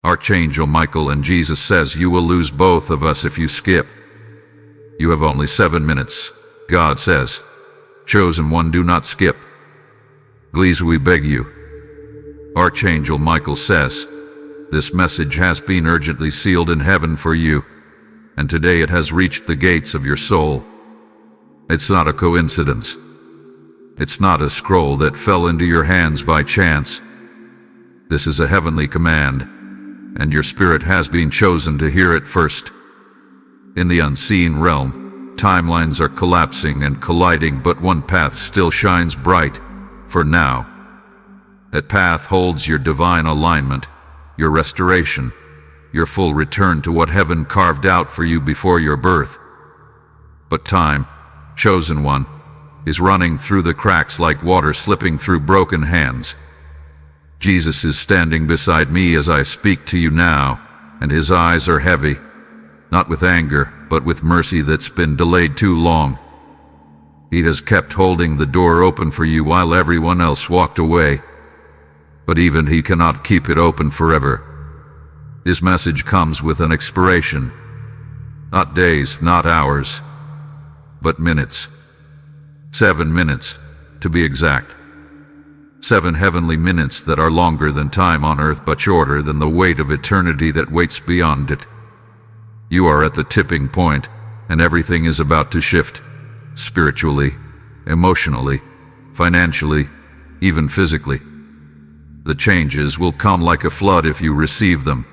Archangel Michael and Jesus says you will lose both of us if you skip. You have only 7 minutes, God says. Chosen one, do not skip. Please, we beg you. Archangel Michael says, this message has been urgently sealed in heaven for you, and today it has reached the gates of your soul. It's not a coincidence. It's not a scroll that fell into your hands by chance. This is a heavenly command, and your spirit has been chosen to hear it first. In the unseen realm, timelines are collapsing and colliding, but one path still shines bright, for now. That path holds your divine alignment, your restoration, your full return to what heaven carved out for you before your birth. But time, chosen one, is running through the cracks like water slipping through broken hands. Jesus is standing beside me as I speak to you now, and his eyes are heavy, not with anger, but with mercy that's been delayed too long. He has kept holding the door open for you while everyone else walked away, but even he cannot keep it open forever. His message comes with an expiration. Not days, not hours, but minutes. 7 minutes, to be exact. 7 heavenly minutes that are longer than time on earth, but shorter than the weight of eternity that waits beyond it. You are at the tipping point, and everything is about to shift. Spiritually, emotionally, financially, even physically. The changes will come like a flood if you receive them,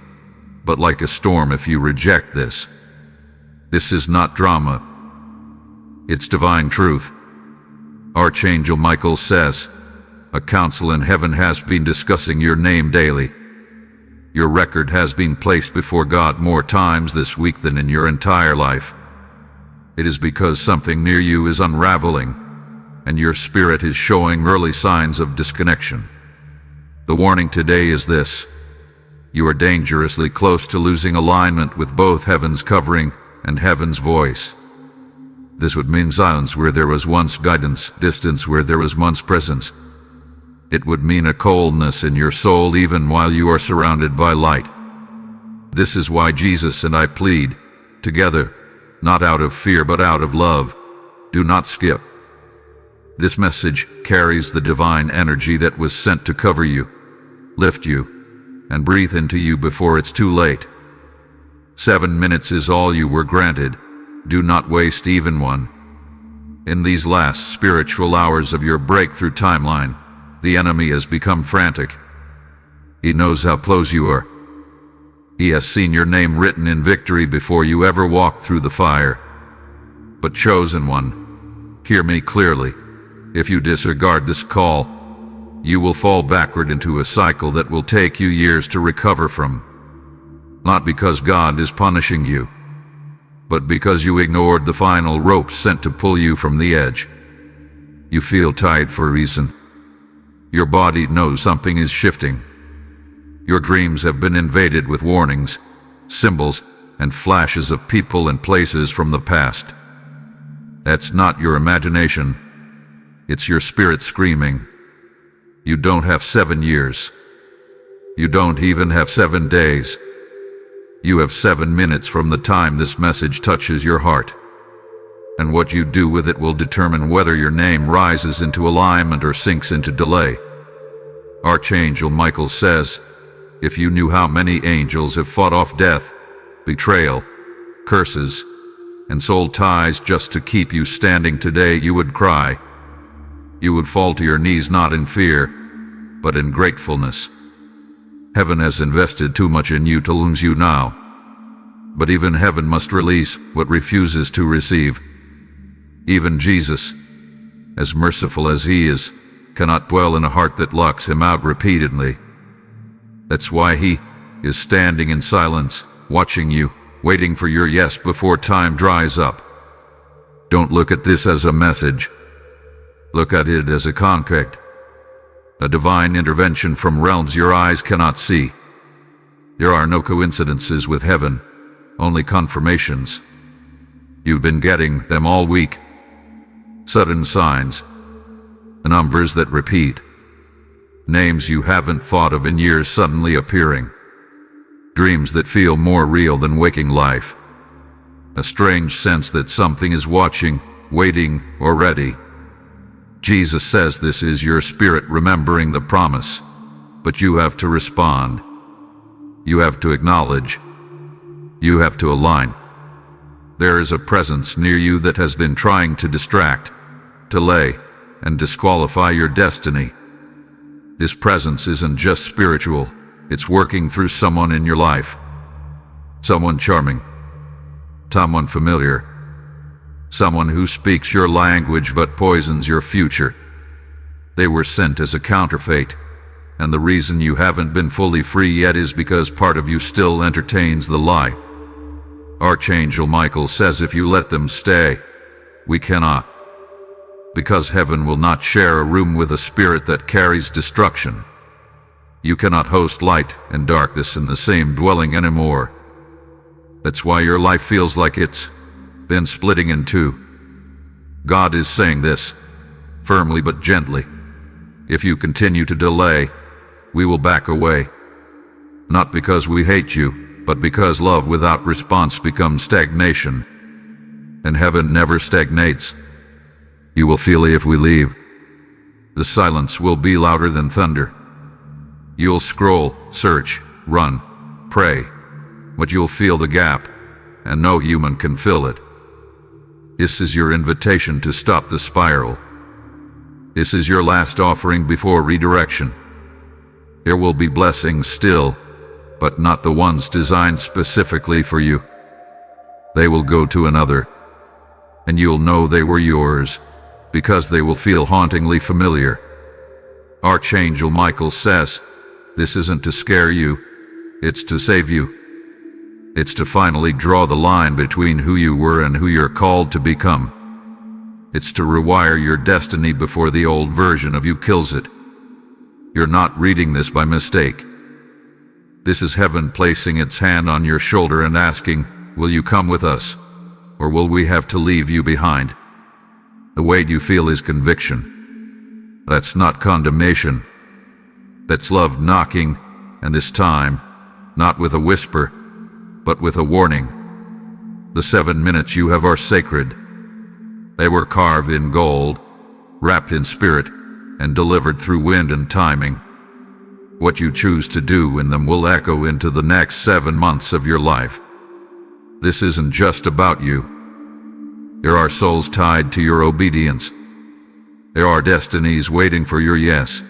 but like a storm if you reject this. This is not drama. It's divine truth. Archangel Michael says, a council in heaven has been discussing your name daily. Your record has been placed before God more times this week than in your entire life. It is because something near you is unraveling, and your spirit is showing early signs of disconnection. The warning today is this: you are dangerously close to losing alignment with both heaven's covering and heaven's voice. This would mean silence where there was once guidance, distance where there was once presence. It would mean a coldness in your soul even while you are surrounded by light. This is why Jesus and I plead, together, not out of fear but out of love, do not skip. This message carries the divine energy that was sent to cover you, lift you, and breathe into you before it's too late. 7 minutes is all you were granted. Do not waste even one. In these last spiritual hours of your breakthrough timeline, the enemy has become frantic. He knows how close you are. He has seen your name written in victory before you ever walked through the fire. But chosen one, hear me clearly. If you disregard this call, you will fall backward into a cycle that will take you years to recover from. Not because God is punishing you, but because you ignored the final rope sent to pull you from the edge. You feel tired for a reason. Your body knows something is shifting. Your dreams have been invaded with warnings, symbols, and flashes of people and places from the past. That's not your imagination. It's your spirit screaming. You don't have 7 years. You don't even have 7 days. You have 7 minutes from the time this message touches your heart. And what you do with it will determine whether your name rises into alignment or sinks into delay. Archangel Michael says, if you knew how many angels have fought off death, betrayal, curses, and soul ties just to keep you standing today, you would cry. You would fall to your knees not in fear, but in gratefulness. Heaven has invested too much in you to lose you now. But even heaven must release what refuses to receive. Even Jesus, as merciful as he is, cannot dwell in a heart that locks him out repeatedly. That's why he is standing in silence, watching you, waiting for your yes before time dries up. Don't look at this as a message. Look at it as a contract, a divine intervention from realms your eyes cannot see. There are no coincidences with heaven, only confirmations. You've been getting them all week. Sudden signs, numbers that repeat, names you haven't thought of in years suddenly appearing. dreams that feel more real than waking life, a strange sense that something is watching, waiting, or ready. Jesus says this is your spirit remembering the promise, but you have to respond. You have to acknowledge. You have to align. There is a presence near you that has been trying to distract, delay, and disqualify your destiny. This presence isn't just spiritual, it's working through someone in your life. Someone charming, someone familiar, someone who speaks your language but poisons your future. They were sent as a counterfeit, and the reason you haven't been fully free yet is because part of you still entertains the lie. Archangel Michael says if you let them stay, we cannot. Because heaven will not share a room with a spirit that carries destruction. You cannot host light and darkness in the same dwelling anymore. That's why your life feels like it's been splitting in two. God is saying this, firmly but gently. If you continue to delay, we will back away. Not because we hate you, but because love without response becomes stagnation. And heaven never stagnates. You will feel it if we leave. The silence will be louder than thunder. You'll scroll, search, run, pray, but you'll feel the gap, and no human can fill it. This is your invitation to stop the spiral. This is your last offering before redirection. There will be blessings still, but not the ones designed specifically for you. They will go to another, and you'll know they were yours, because they will feel hauntingly familiar. Archangel Michael says, this isn't to scare you, it's to save you. It's to finally draw the line between who you were and who you're called to become. It's to rewire your destiny before the old version of you kills it. You're not reading this by mistake. This is heaven placing its hand on your shoulder and asking, will you come with us, or will we have to leave you behind? The weight you feel is conviction. That's not condemnation. That's love knocking, and this time, not with a whisper, but with a warning. The 7 minutes you have are sacred. They were carved in gold, wrapped in spirit, and delivered through wind and timing. What you choose to do in them will echo into the next 7 months of your life. This isn't just about you. There are souls tied to your obedience. There are destinies waiting for your yes.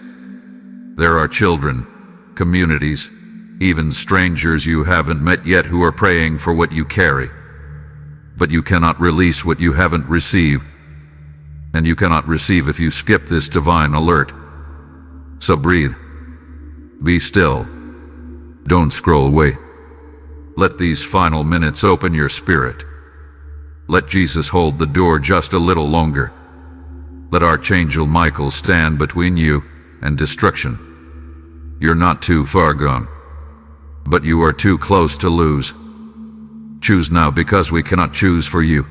There are children, communities, even strangers you haven't met yet who are praying for what you carry. But you cannot release what you haven't received. And you cannot receive if you skip this divine alert. So breathe. Be still. Don't scroll away. Let these final minutes open your spirit. Let Jesus hold the door just a little longer. Let Archangel Michael stand between you and destruction. You're not too far gone, but you are too close to lose. Choose now, because we cannot choose for you.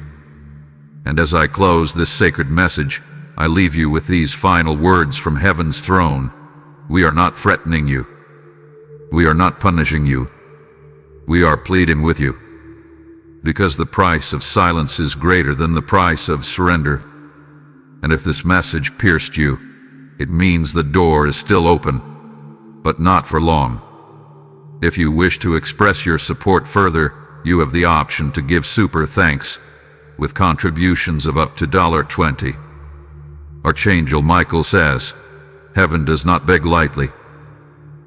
And as I close this sacred message, I leave you with these final words from heaven's throne. We are not threatening you. We are not punishing you. We are pleading with you. Because the price of silence is greater than the price of surrender. And if this message pierced you, it means the door is still open, but not for long. If you wish to express your support further, you have the option to give super thanks with contributions of up to $20. Archangel Michael says, heaven does not beg lightly.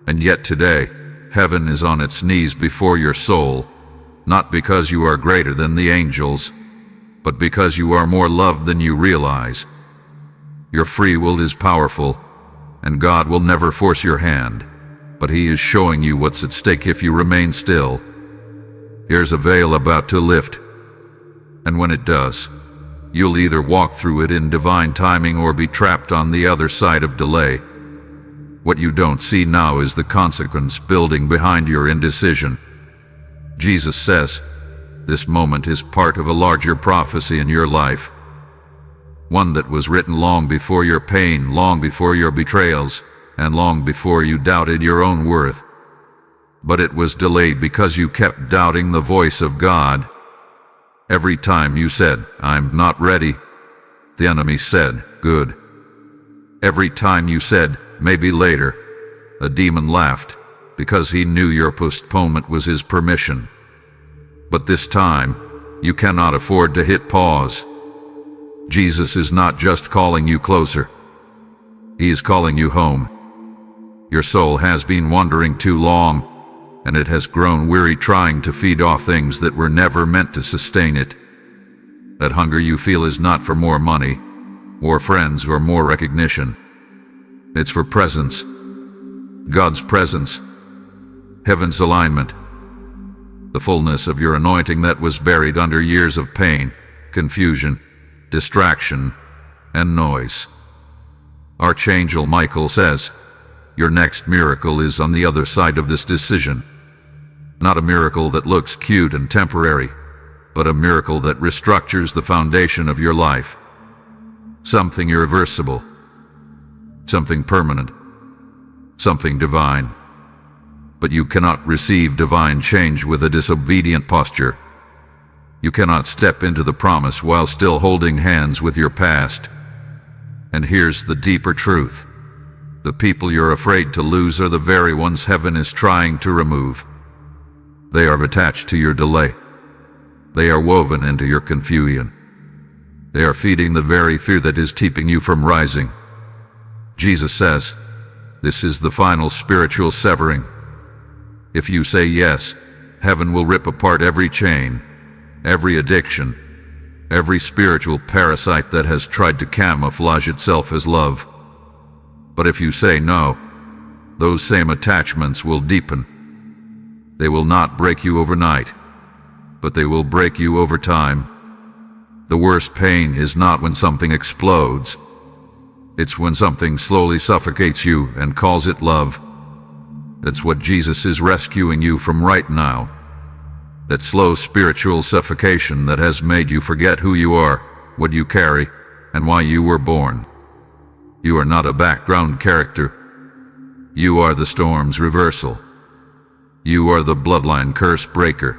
And yet today, heaven is on its knees before your soul, not because you are greater than the angels, but because you are more loved than you realize. Your free will is powerful, and God will never force your hand, but He is showing you what's at stake if you remain still. Here's a veil about to lift, and when it does, you'll either walk through it in divine timing or be trapped on the other side of delay. What you don't see now is the consequence building behind your indecision. Jesus says, this moment is part of a larger prophecy in your life. One that was written long before your pain, long before your betrayals, and long before you doubted your own worth. But it was delayed because you kept doubting the voice of God. Every time you said, "I'm not ready," the enemy said, "Good." Every time you said, "Maybe later," a demon laughed, because he knew your postponement was his permission. But this time, you cannot afford to hit pause. Jesus is not just calling you closer. He is calling you home. Your soul has been wandering too long, and it has grown weary trying to feed off things that were never meant to sustain it. That hunger you feel is not for more money, more friends, or more recognition. It's for presence. God's presence. Heaven's alignment. The fullness of your anointing that was buried under years of pain, confusion, distraction, and noise. Archangel Michael says, your next miracle is on the other side of this decision. Not a miracle that looks cute and temporary, but a miracle that restructures the foundation of your life. Something irreversible. Something permanent. Something divine. But you cannot receive divine change with a disobedient posture. You cannot step into the promise while still holding hands with your past. And here's the deeper truth. The people you're afraid to lose are the very ones heaven is trying to remove. They are attached to your delay. They are woven into your confusion. They are feeding the very fear that is keeping you from rising. Jesus says, this is the final spiritual severing. If you say yes, heaven will rip apart every chain, every addiction, every spiritual parasite that has tried to camouflage itself as love. But if you say no, those same attachments will deepen. They will not break you overnight, but they will break you over time. The worst pain is not when something explodes. It's when something slowly suffocates you and calls it love. That's what Jesus is rescuing you from right now. That slow spiritual suffocation that has made you forget who you are, what you carry, and why you were born. You are not a background character. You are the storm's reversal. You are the bloodline curse breaker.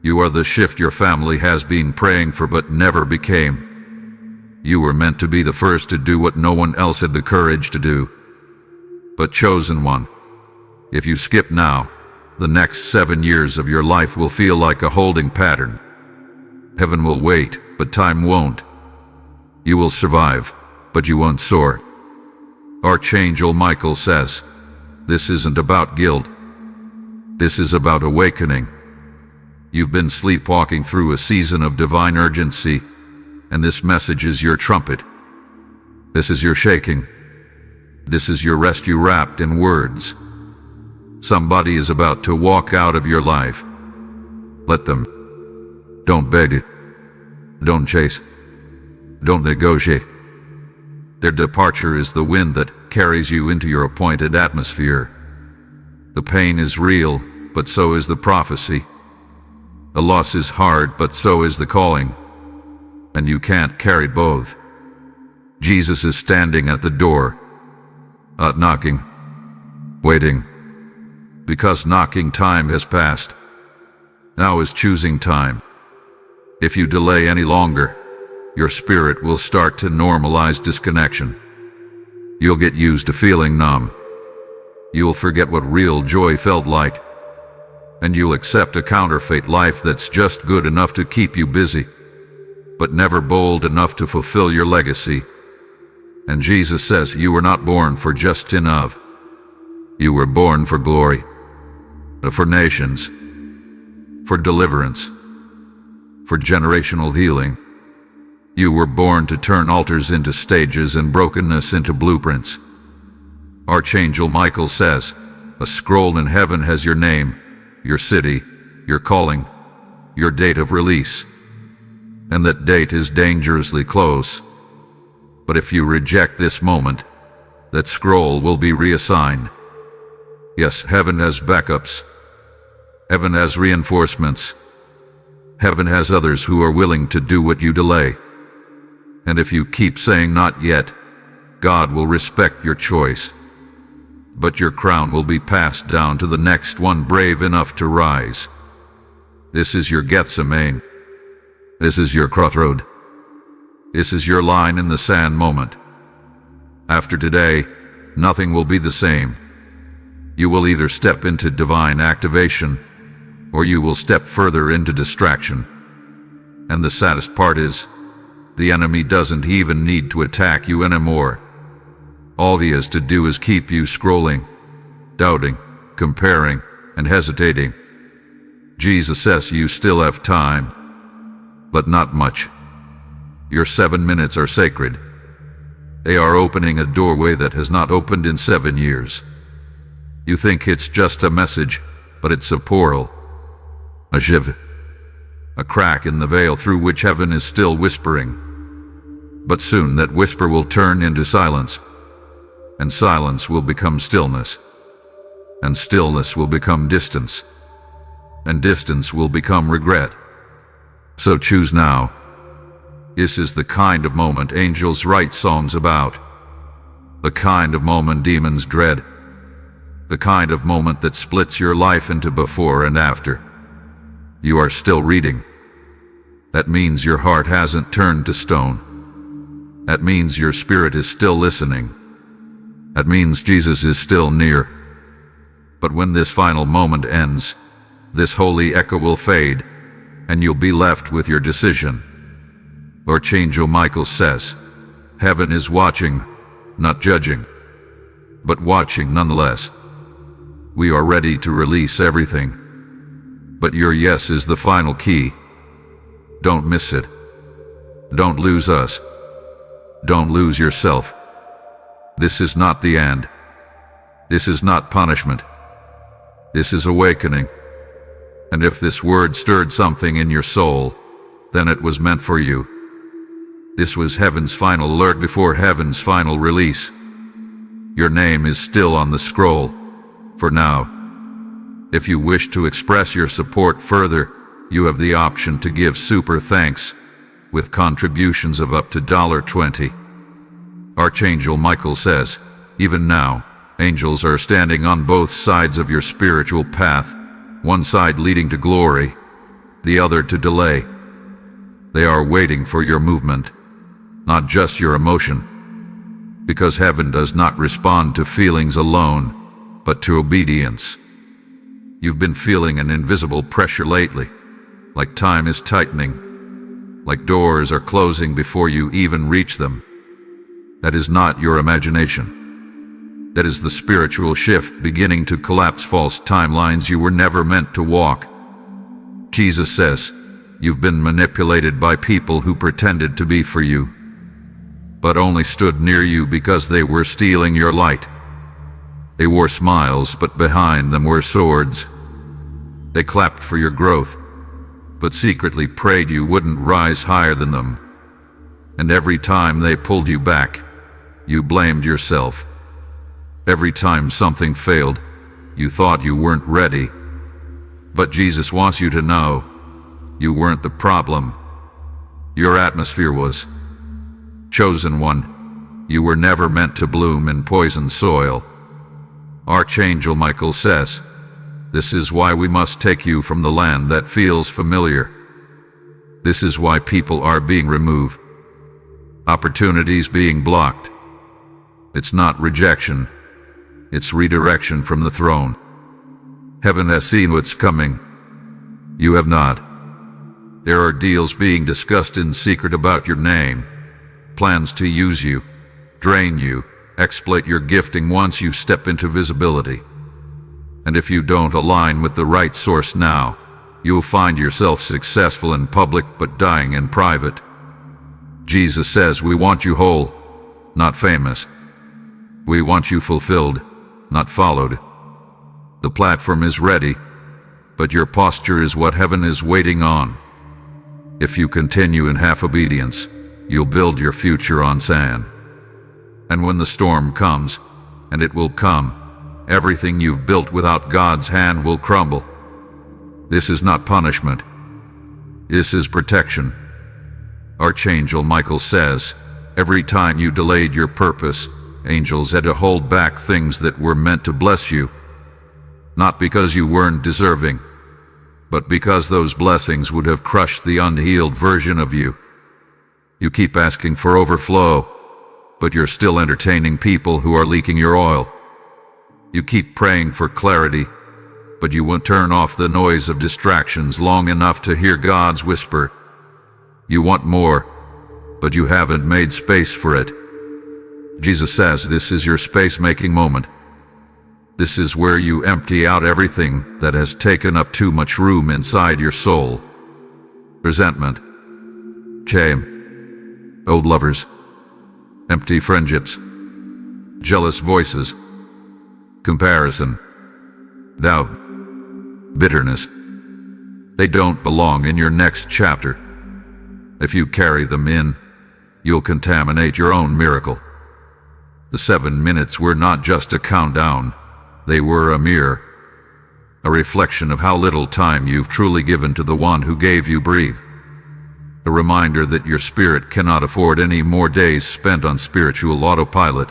You are the shift your family has been praying for but never became. You were meant to be the first to do what no one else had the courage to do. But chosen one, if you skip now, the next 7 years of your life will feel like a holding pattern. Heaven will wait, but time won't. You will survive, but you won't soar. Archangel Michael says, this isn't about guilt. This is about awakening. You've been sleepwalking through a season of divine urgency, and this message is your trumpet. This is your shaking. This is your rescue wrapped in words. Somebody is about to walk out of your life. Let them. Don't beg it. Don't chase. Don't negotiate. Their departure is the wind that carries you into your appointed atmosphere. The pain is real, but so is the prophecy. The loss is hard, but so is the calling. And you can't carry both. Jesus is standing at the door, not knocking, waiting. Because knocking time has passed. Now is choosing time. If you delay any longer, your spirit will start to normalize disconnection. You'll get used to feeling numb. You'll forget what real joy felt like. And you'll accept a counterfeit life that's just good enough to keep you busy, but never bold enough to fulfill your legacy. And Jesus says you were not born for just enough. You were born for glory. For nations, for deliverance, for generational healing. You were born to turn altars into stages and brokenness into blueprints. Archangel Michael says, a scroll in heaven has your name, your city, your calling, your date of release. And that date is dangerously close. But if you reject this moment, that scroll will be reassigned. Yes, heaven has backups. Heaven has reinforcements. Heaven has others who are willing to do what you delay. And if you keep saying not yet, God will respect your choice. but your crown will be passed down to the next one brave enough to rise. This is your Gethsemane. This is your crossroad. This is your line in the sand moment. After today, nothing will be the same. You will either step into divine activation, or you will step further into distraction. And the saddest part is, the enemy doesn't even need to attack you anymore. All he has to do is keep you scrolling, doubting, comparing, and hesitating. Jesus says you still have time, but not much. Your 7 minutes are sacred. They are opening a doorway that has not opened in 7 years. You think it's just a message, but it's a portal, a shiv, a crack in the veil through which heaven is still whispering. But soon that whisper will turn into silence, and silence will become stillness, and stillness will become distance, and distance will become regret. So choose now. This is the kind of moment angels write songs about, the kind of moment demons dread, the kind of moment that splits your life into before and after. You are still reading. That means your heart hasn't turned to stone. That means your spirit is still listening. That means Jesus is still near. But when this final moment ends, this holy echo will fade, and you'll be left with your decision. Archangel Michael says, heaven is watching, not judging, but watching nonetheless. We are ready to release everything, but your yes is the final key. Don't miss it. Don't lose us. Don't lose yourself. This is not the end. This is not punishment. This is awakening. And if this word stirred something in your soul, then it was meant for you. This was heaven's final alert before heaven's final release. Your name is still on the scroll, for now. If you wish to express your support further, you have the option to give super thanks, with contributions of up to $20. Archangel Michael says, even now, angels are standing on both sides of your spiritual path, one side leading to glory, the other to delay. They are waiting for your movement, not just your emotion, because heaven does not respond to feelings alone, but to obedience. You've been feeling an invisible pressure lately, like time is tightening, like doors are closing before you even reach them. That is not your imagination. That is the spiritual shift beginning to collapse false timelines you were never meant to walk. Jesus says, you've been manipulated by people who pretended to be for you, but only stood near you because they were stealing your light. They wore smiles, but behind them were swords. They clapped for your growth, but secretly prayed you wouldn't rise higher than them. And every time they pulled you back, you blamed yourself. Every time something failed, you thought you weren't ready. But Jesus wants you to know, you weren't the problem. Your atmosphere was. Chosen one, you were never meant to bloom in poisoned soil. Archangel Michael says, this is why we must take you from the land that feels familiar. This is why people are being removed. Opportunities being blocked. It's not rejection. It's redirection from the throne. Heaven has seen what's coming. You have not. There are deals being discussed in secret about your name. Plans to use you, drain you, exploit your gifting once you step into visibility. And if you don't align with the right source now, you'll find yourself successful in public but dying in private. Jesus says we want you whole, not famous. We want you fulfilled, not followed. The platform is ready, but your posture is what heaven is waiting on. If you continue in half obedience, you'll build your future on sand. And when the storm comes, and it will come, everything you've built without God's hand will crumble. This is not punishment. This is protection. Archangel Michael says, every time you delayed your purpose, angels had to hold back things that were meant to bless you, not because you weren't deserving, but because those blessings would have crushed the unhealed version of you. You keep asking for overflow, but you're still entertaining people who are leaking your oil. You keep praying for clarity, but you won't turn off the noise of distractions long enough to hear God's whisper. You want more, but you haven't made space for it. Jesus says this is your space-making moment. This is where you empty out everything that has taken up too much room inside your soul. Resentment, shame, old lovers, empty friendships, jealous voices, comparison, doubt, bitterness. They don't belong in your next chapter. If you carry them in, you'll contaminate your own miracle. The 7 minutes were not just a countdown. They were a mirror, a reflection of how little time you've truly given to the one who gave you breathe. A reminder that your spirit cannot afford any more days spent on spiritual autopilot.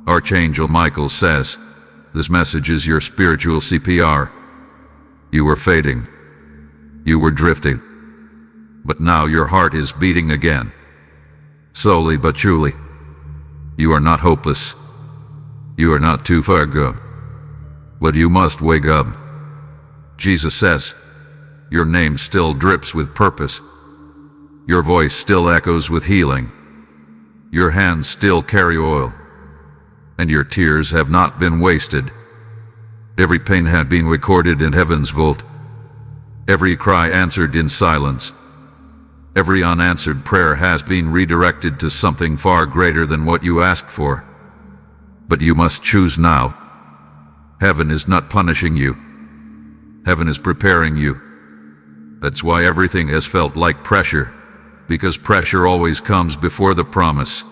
Archangel Michael says, this message is your spiritual CPR. You were fading. You were drifting. But now your heart is beating again. Slowly but surely. You are not hopeless. You are not too far gone. But you must wake up. Jesus says, your name still drips with purpose. Your voice still echoes with healing. Your hands still carry oil. And your tears have not been wasted. Every pain had been recorded in heaven's vault. Every cry answered in silence. Every unanswered prayer has been redirected to something far greater than what you asked for. But you must choose now. Heaven is not punishing you. Heaven is preparing you. That's why everything has felt like pressure, because pressure always comes before the promise.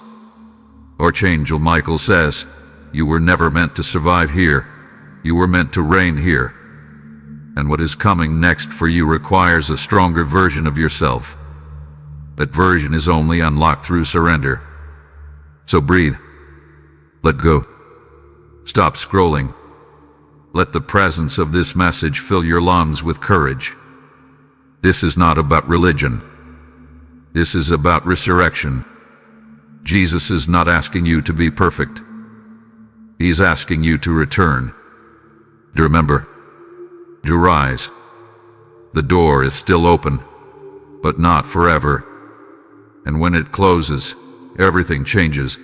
Archangel Michael says, you were never meant to survive here. You were meant to reign here. And what is coming next for you requires a stronger version of yourself. That version is only unlocked through surrender. So breathe. Let go. Stop scrolling. Let the presence of this message fill your lungs with courage. This is not about religion. This is about resurrection. Jesus is not asking you to be perfect. He's asking you to return. To remember. To rise. The door is still open, but not forever. And when it closes, everything changes.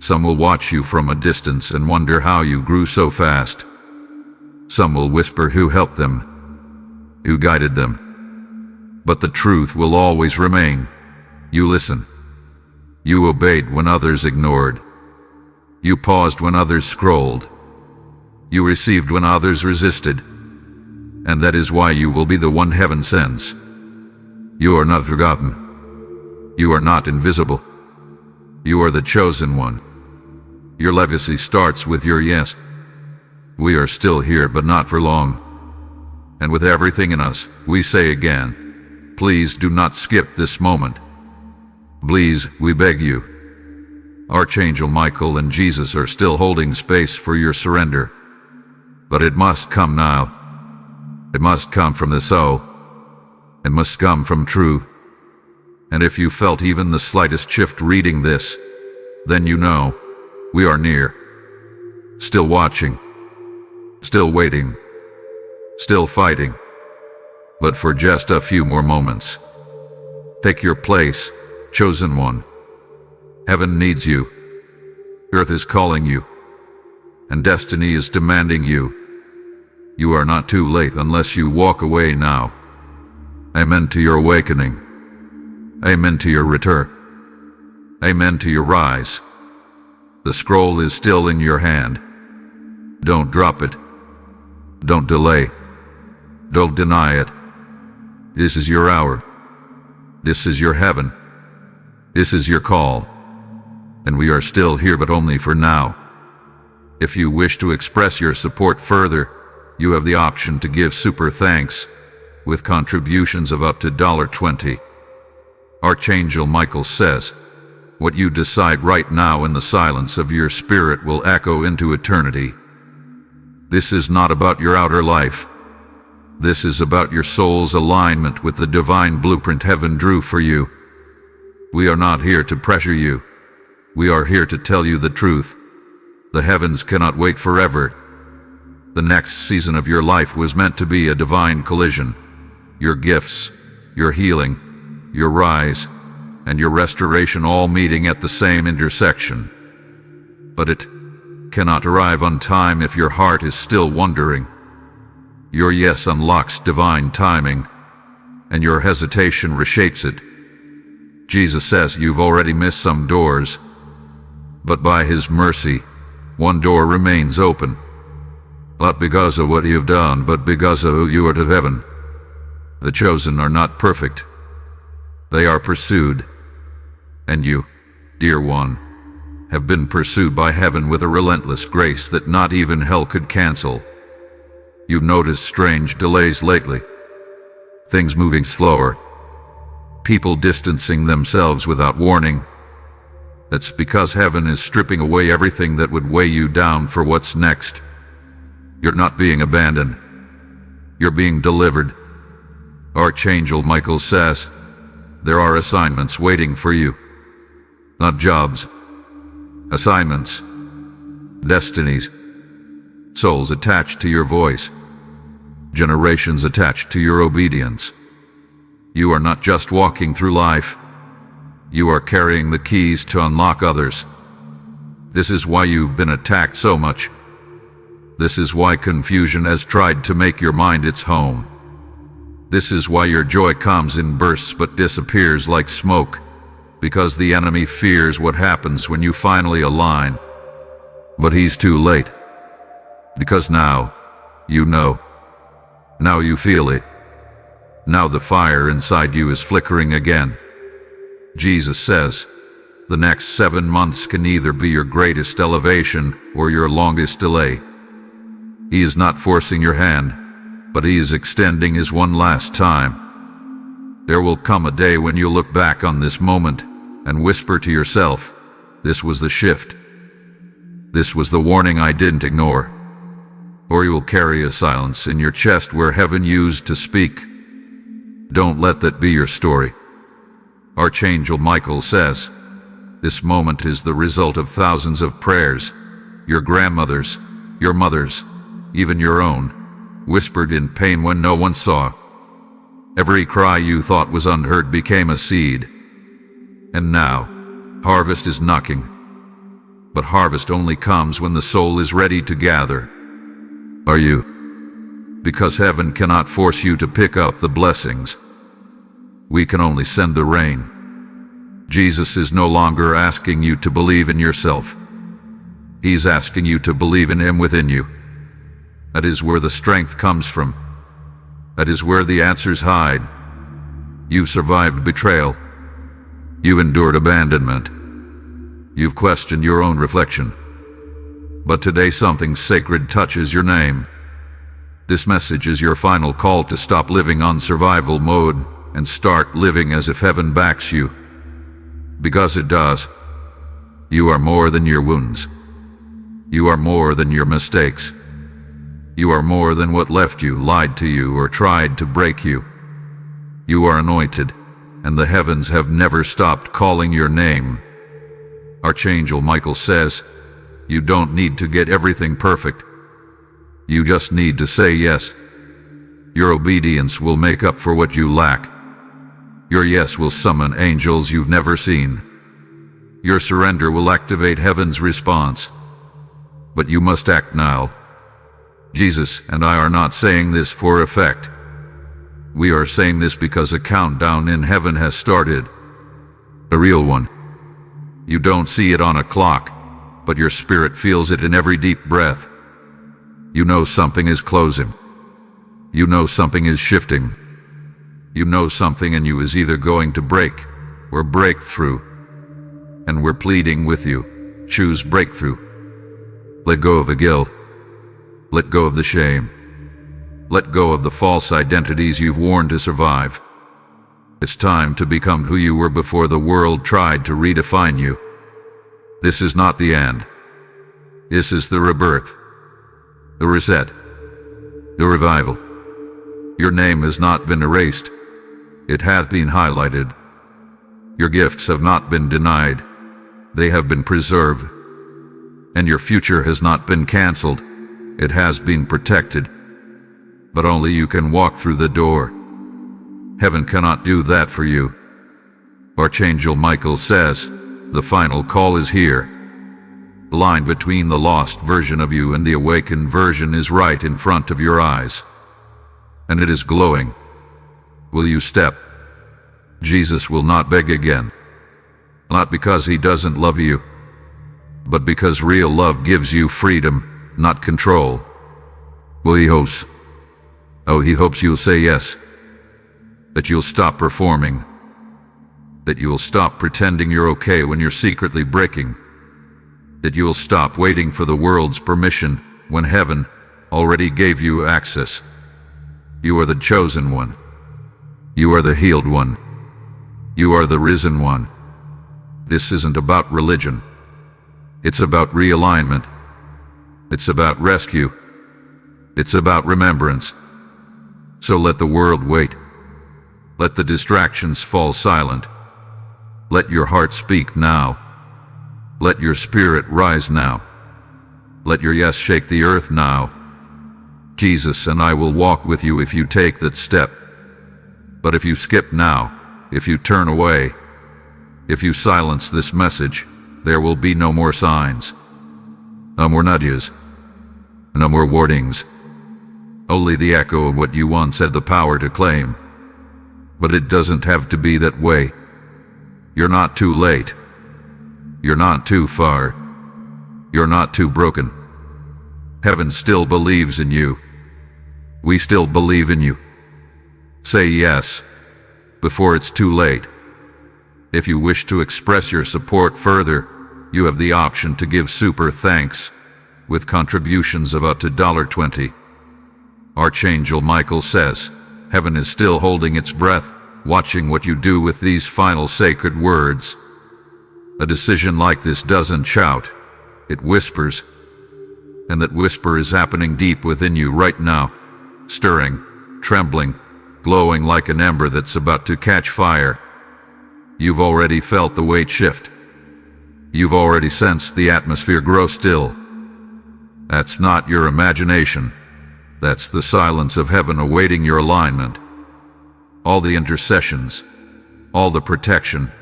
Some will watch you from a distance and wonder how you grew so fast. Some will whisper who helped them, who guided them. But the truth will always remain. You listened. You obeyed when others ignored. You paused when others scrolled. You received when others resisted. And that is why you will be the one heaven sends. You are not forgotten. You are not invisible. You are the chosen one. Your legacy starts with your yes. We are still here, but not for long. And with everything in us, we say again, please do not skip this moment. Please, we beg you. Archangel Michael and Jesus are still holding space for your surrender. But it must come now. It must come from the soul. It must come from truth. And if you felt even the slightest shift reading this, then you know, we are near. Still watching. Still waiting. Still fighting. But for just a few more moments. Take your place, chosen one. Heaven needs you. Earth is calling you. And destiny is demanding you. You are not too late unless you walk away now. Amen to your awakening. Amen to your return. Amen to your rise. The scroll is still in your hand. Don't drop it. Don't delay. Don't deny it. This is your hour. This is your heaven. This is your call. And we are still here, but only for now. If you wish to express your support further, you have the option to give super thanks with contributions of up to $20. Archangel Michael says, What you decide right now in the silence of your spirit will echo into eternity. This is not about your outer life. This is about your soul's alignment with the divine blueprint heaven drew for you. We are not here to pressure you. We are here to tell you the truth. The heavens cannot wait forever. The next season of your life was meant to be a divine collision. Your gifts, your healing, your rise, and your restoration all meeting at the same intersection. But it cannot arrive on time if your heart is still wondering. Your yes unlocks divine timing, and your hesitation reshapes it. Jesus says you've already missed some doors, but by His mercy, one door remains open. Not because of what you've done, but because of who you are to heaven. The chosen are not perfect. They are pursued. And you, dear one, have been pursued by heaven with a relentless grace that not even hell could cancel. You've noticed strange delays lately. Things moving slower. People distancing themselves without warning. That's because heaven is stripping away everything that would weigh you down for what's next. You're not being abandoned. You're being delivered. Archangel Michael says, there are assignments waiting for you. Not jobs. Assignments. Destinies. Souls attached to your voice. Generations attached to your obedience. You are not just walking through life. You are carrying the keys to unlock others. This is why you've been attacked so much. This is why confusion has tried to make your mind its home. This is why your joy comes in bursts but disappears like smoke, because the enemy fears what happens when you finally align. But he's too late. Because now, you know. Now you feel it. Now the fire inside you is flickering again. Jesus says, the next 7 months can either be your greatest elevation or your longest delay. He is not forcing your hand, but He is extending His one last time. There will come a day when you'll look back on this moment and whisper to yourself, this was the shift. This was the warning I didn't ignore. Or you will carry a silence in your chest where heaven used to speak. Don't let that be your story. Archangel Michael says, this moment is the result of thousands of prayers, your grandmother's, your mother's, even your own, whispered in pain when no one saw. Every cry you thought was unheard became a seed. And now, harvest is knocking. But harvest only comes when the soul is ready to gather. Are you? Because heaven cannot force you to pick up the blessings. We can only send the rain. Jesus is no longer asking you to believe in yourself. He's asking you to believe in Him within you. That is where the strength comes from. That is where the answers hide. You've survived betrayal. You've endured abandonment. You've questioned your own reflection. But today something sacred touches your name. This message is your final call to stop living on survival mode and start living as if heaven backs you. Because it does. You are more than your wounds. You are more than your mistakes. You are more than what left you, lied to you, or tried to break you. You are anointed, and the heavens have never stopped calling your name. Archangel Michael says, you don't need to get everything perfect. You just need to say yes. Your obedience will make up for what you lack. Your yes will summon angels you've never seen. Your surrender will activate heaven's response. But you must act now. Jesus and I are not saying this for effect. We are saying this because a countdown in heaven has started. A real one. You don't see it on a clock, but your spirit feels it in every deep breath. You know something is closing. You know something is shifting. You know something in you is either going to break or break through. And we're pleading with you. Choose breakthrough. Let go of the guilt. Let go of the shame. Let go of the false identities you've worn to survive. It's time to become who you were before the world tried to redefine you. This is not the end. This is the rebirth, the reset, the revival. Your name has not been erased. It hath been highlighted. Your gifts have not been denied. They have been preserved. And your future has not been canceled. It has been protected. But only you can walk through the door. Heaven cannot do that for you. Archangel Michael says, the final call is here. The line between the lost version of you and the awakened version is right in front of your eyes. And it is glowing. Will you step? Jesus will not beg again. Not because he doesn't love you, but because real love gives you freedom, not control. Well, he hopes. Oh, he hopes you'll say yes. That you'll stop performing. That you will stop pretending you're okay when you're secretly breaking. That you will stop waiting for the world's permission when heaven already gave you access. You are the chosen one. You are the healed one. You are the risen one. This isn't about religion. It's about realignment. It's about rescue. It's about remembrance. So let the world wait. Let the distractions fall silent. Let your heart speak now. Let your spirit rise now. Let your yes shake the earth now. Jesus and I will walk with you if you take that step. But if you skip now, if you turn away, if you silence this message, there will be no more signs. No more nudges. No more warnings. Only the echo of what you once had the power to claim. But it doesn't have to be that way. You're not too late. You're not too far. You're not too broken. Heaven still believes in you. We still believe in you. Say yes, before it's too late. If you wish to express your support further, you have the option to give super thanks with contributions of up to $20. Archangel Michael says, heaven is still holding its breath, watching what you do with these final sacred words. A decision like this doesn't shout, it whispers. And that whisper is happening deep within you right now, stirring, trembling, glowing like an ember that's about to catch fire. You've already felt the weight shift. You've already sensed the atmosphere grow still. That's not your imagination. That's the silence of heaven awaiting your alignment. All the intercessions, all the protection,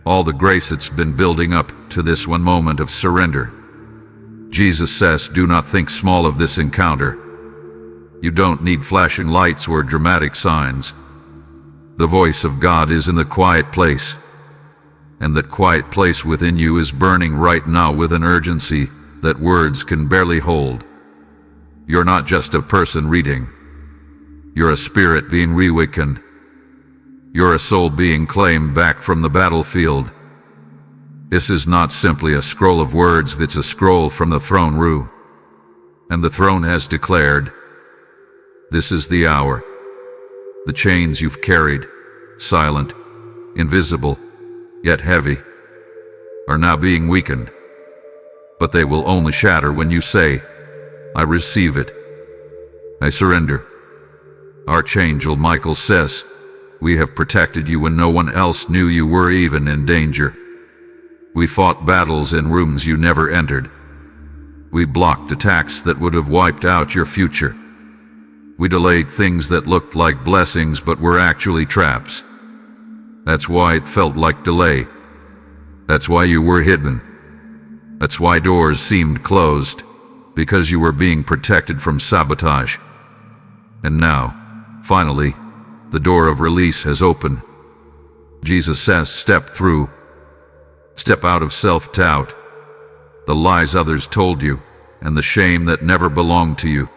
all the grace that's been building up to this one moment of surrender. Jesus says, do not think small of this encounter. You don't need flashing lights or dramatic signs. The voice of God is in the quiet place, and that quiet place within you is burning right now with an urgency that words can barely hold. You're not just a person reading. You're a spirit being reawakened. You're a soul being claimed back from the battlefield. This is not simply a scroll of words, it's a scroll from the throne room. And the throne has declared, this is the hour. The chains you've carried, silent, invisible, yet heavy, are now being weakened. But they will only shatter when you say, I receive it. I surrender. Archangel Michael says, we have protected you when no one else knew you were even in danger. We fought battles in rooms you never entered. We blocked attacks that would have wiped out your future. We delayed things that looked like blessings but were actually traps. That's why it felt like delay. That's why you were hidden. That's why doors seemed closed, because you were being protected from sabotage. And now, finally, the door of release has opened. Jesus says, step through. Step out of self-doubt, the lies others told you, and the shame that never belonged to you.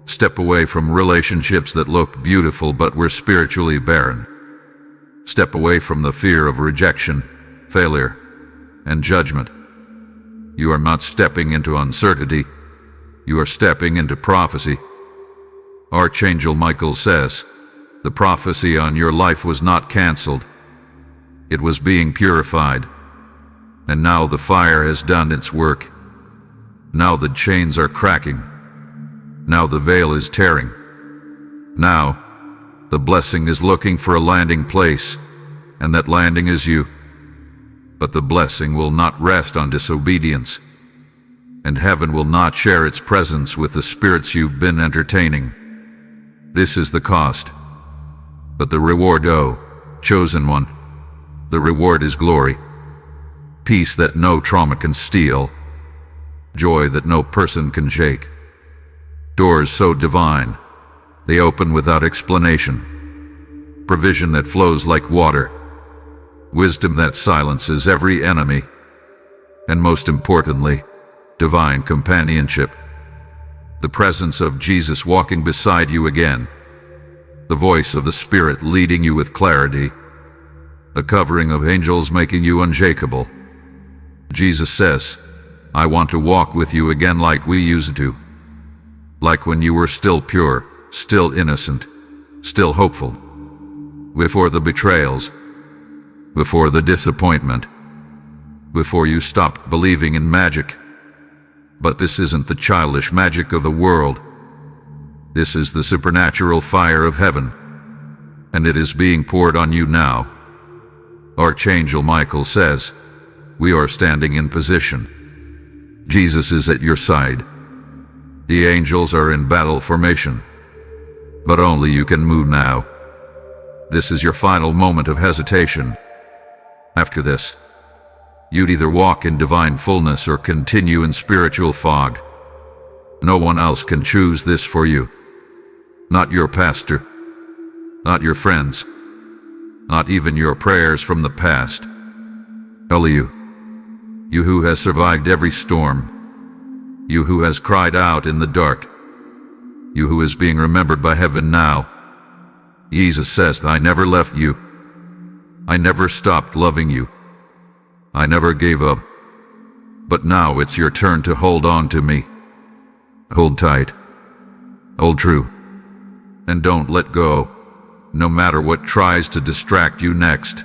Step away from relationships that looked beautiful but were spiritually barren. Step away from the fear of rejection, failure, and judgment. You are not stepping into uncertainty. You are stepping into prophecy. Archangel Michael says, the prophecy on your life was not canceled. It was being purified. And now the fire has done its work. Now the chains are cracking. Now the veil is tearing. Now, the blessing is looking for a landing place, and that landing is you. But the blessing will not rest on disobedience, and heaven will not share its presence with the spirits you've been entertaining. This is the cost. But the reward, oh, chosen one, the reward is glory, peace that no trauma can steal, joy that no person can shake, doors so divine, they open without explanation, provision that flows like water, wisdom that silences every enemy, and most importantly, divine companionship, the presence of Jesus walking beside you again, the voice of the Spirit leading you with clarity, a covering of angels making you unshakable. Jesus says, I want to walk with you again like we used to, like when you were still pure, still innocent, still hopeful, before the betrayals, before the disappointment, before you stopped believing in magic. But this isn't the childish magic of the world. This is the supernatural fire of heaven, and it is being poured on you now. Archangel Michael says, we are standing in position. Jesus is at your side. The angels are in battle formation, but only you can move now. This is your final moment of hesitation. After this, you'd either walk in divine fullness or continue in spiritual fog. No one else can choose this for you. Not your pastor, not your friends, not even your prayers from the past. Only you. You who has survived every storm. You who has cried out in the dark. You who is being remembered by heaven now. Jesus says, I never left you. I never stopped loving you. I never gave up. But now it's your turn to hold on to me. Hold tight. Hold true. And don't let go, no matter what tries to distract you next.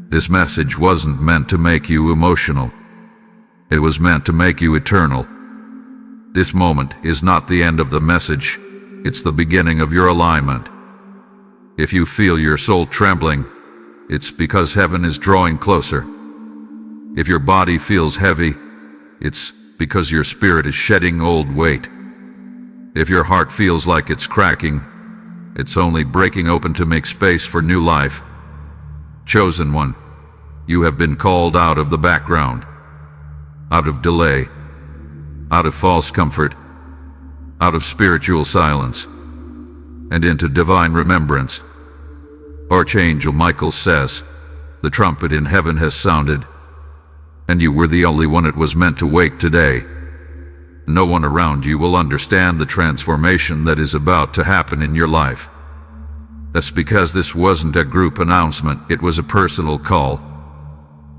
This message wasn't meant to make you emotional. It was meant to make you eternal. This moment is not the end of the message. It's the beginning of your alignment. If you feel your soul trembling, it's because heaven is drawing closer. If your body feels heavy, it's because your spirit is shedding old weight. If your heart feels like it's cracking, it's only breaking open to make space for new life. Chosen one, you have been called out of the background, out of delay, out of false comfort, out of spiritual silence, and into divine remembrance. Archangel Michael says, the trumpet in heaven has sounded, and you were the only one it was meant to wake today. No one around you will understand the transformation that is about to happen in your life. That's because this wasn't a group announcement, it was a personal call.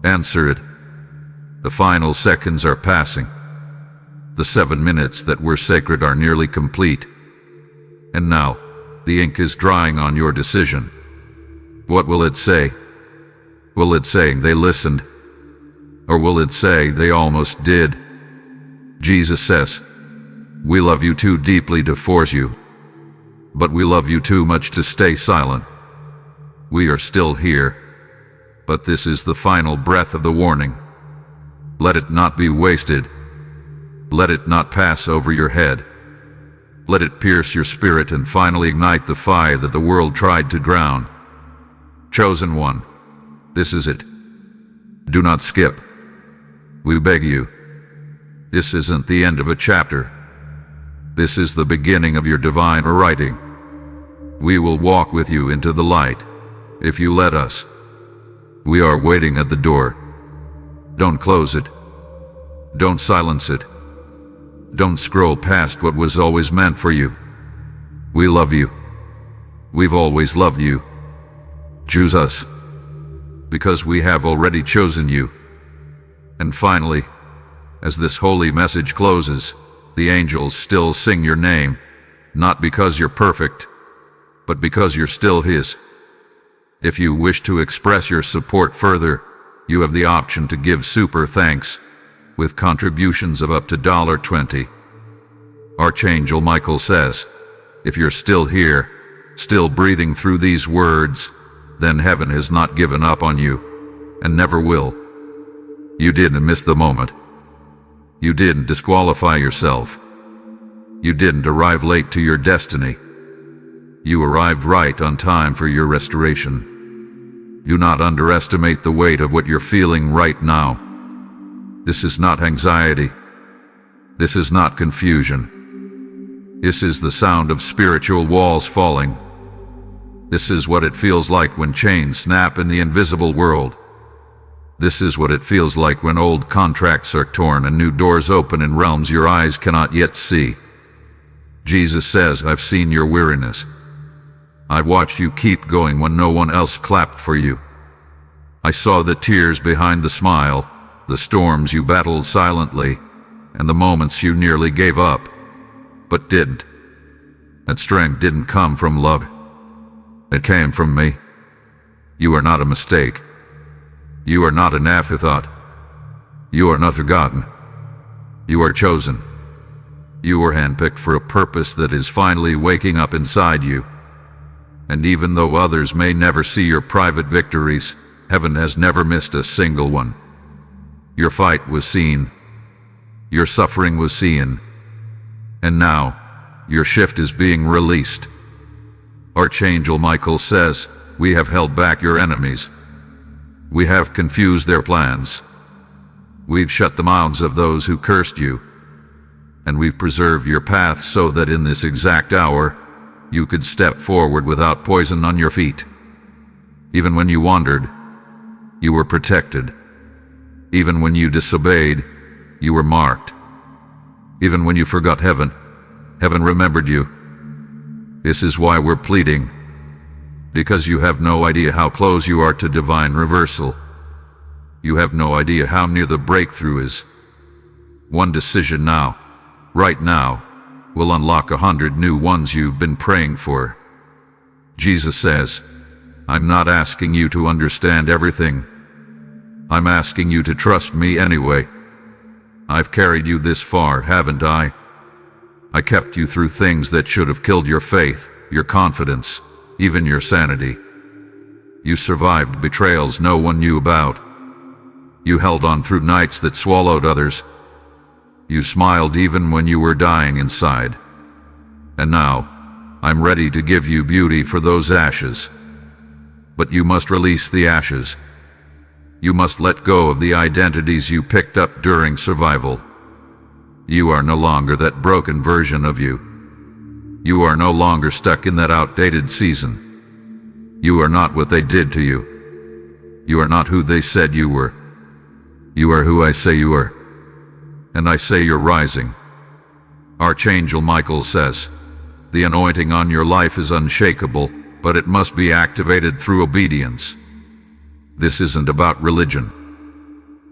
Answer it. The final seconds are passing. The 7 minutes that were sacred are nearly complete. And now, the ink is drying on your decision. What will it say? Will it say they listened? Or will it say they almost did? Jesus says, we love you too deeply to force you, but we love you too much to stay silent. We are still here, but this is the final breath of the warning. Let it not be wasted. Let it not pass over your head. Let it pierce your spirit and finally ignite the fire that the world tried to drown. Chosen one, this is it. Do not skip. We beg you. This isn't the end of a chapter. This is the beginning of your divine writing. We will walk with you into the light, if you let us. We are waiting at the door. Don't close it. Don't silence it. Don't scroll past what was always meant for you. We love you. We've always loved you. Choose us, because we have already chosen you. And finally, as this holy message closes, the angels still sing your name, not because you're perfect, but because you're still His. If you wish to express your support further, you have the option to give super thanks with contributions of up to $20. Archangel Michael says, if you're still here, still breathing through these words, then heaven has not given up on you, and never will. You didn't miss the moment. You didn't disqualify yourself. You didn't arrive late to your destiny. You arrived right on time for your restoration. Do not underestimate the weight of what you're feeling right now. This is not anxiety. This is not confusion. This is the sound of spiritual walls falling. This is what it feels like when chains snap in the invisible world. This is what it feels like when old contracts are torn and new doors open in realms your eyes cannot yet see. Jesus says, I've seen your weariness. I've watched you keep going when no one else clapped for you. I saw the tears behind the smile, the storms you battled silently, and the moments you nearly gave up, but didn't. That strength didn't come from love. It came from me. You are not a mistake. You are not an afterthought. You are not forgotten. You are chosen. You are handpicked for a purpose that is finally waking up inside you. And even though others may never see your private victories, heaven has never missed a single one. Your fight was seen. Your suffering was seen. And now, your shift is being released. Archangel Michael says, we have held back your enemies. We have confused their plans. We've shut the mouths of those who cursed you. And we've preserved your path so that in this exact hour, you could step forward without poison on your feet. Even when you wandered, you were protected. Even when you disobeyed, you were marked. Even when you forgot heaven, heaven remembered you. This is why we're pleading, because you have no idea how close you are to divine reversal. You have no idea how near the breakthrough is. One decision now, right now, will unlock 100 new ones you've been praying for. Jesus says, I'm not asking you to understand everything. I'm asking you to trust me anyway. I've carried you this far, haven't I? I kept you through things that should have killed your faith, your confidence, even your sanity. You survived betrayals no one knew about. You held on through nights that swallowed others. You smiled even when you were dying inside. And now, I'm ready to give you beauty for those ashes. But you must release the ashes. You must let go of the identities you picked up during survival. You are no longer that broken version of you. You are no longer stuck in that outdated season. You are not what they did to you. You are not who they said you were. You are who I say you are. And I say you're rising. Archangel Michael says, the anointing on your life is unshakable, but it must be activated through obedience. This isn't about religion.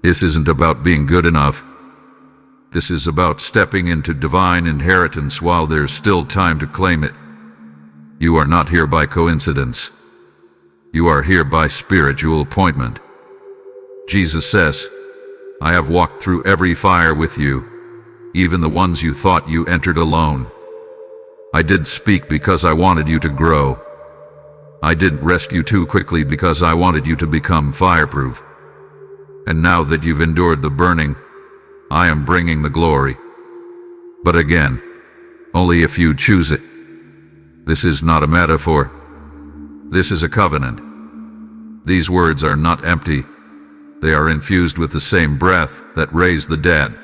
This isn't about being good enough. This is about stepping into divine inheritance while there's still time to claim it. You are not here by coincidence. You are here by spiritual appointment. Jesus says, I have walked through every fire with you, even the ones you thought you entered alone. I did speak because I wanted you to grow. I didn't rescue too quickly because I wanted you to become fireproof. And now that you've endured the burning, I am bringing the glory. But again, only if you choose it. This is not a metaphor. This is a covenant. These words are not empty. They are infused with the same breath that raised the dead.